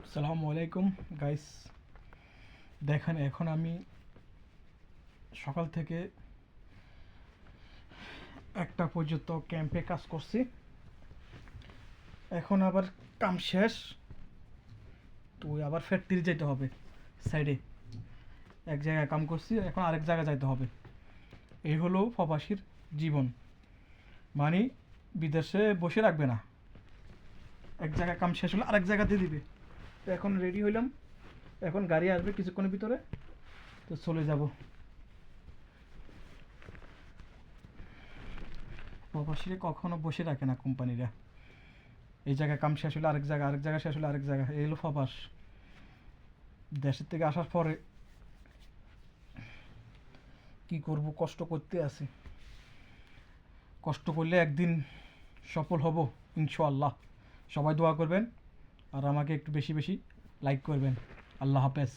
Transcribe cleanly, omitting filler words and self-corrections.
আসসালামু আলাইকুম গাইস। দেখেন এখন আমি সকাল থেকে একটা পর্যন্ত ক্যাম্পে কাজ করছি। এখন আবার কাম শেষ, তো আবার ফ্যাক্টরি যেতে হবে। সাইডে এক জায়গায় কাম করছি, এখন আরেক জায়গায় যাইতে হবে। এই হলো প্রবাসীর জীবন, মানে বিদেশে বসে রাখবে না, এক জায়গায় কাম শেষ হলে আরেক জায়গাতে দিবে। তো এখন রেডি হইলাম, এখন গাড়ি আসবে কিছুক্ষণের ভিতরে, তো চলে যাব। প্রবাসীরা কখনো বসে রাখে না কোম্পানিরা, এই জায়গায় কাম শেষ হলে আরেক জায়গা, আরেক জায়গা শেষ হলে আরেক জায়গা, এই হলো প্রবাস। দেশের থেকে আসার পরে কি করব, কষ্ট করতে আছি। কষ্ট করলে একদিন সফল হব ইনশাআল্লাহ। সবাই দোয়া করবেন আর আমাকে একটু বেশি বেশি লাইক করবেন। আল্লাহ হাফেজ।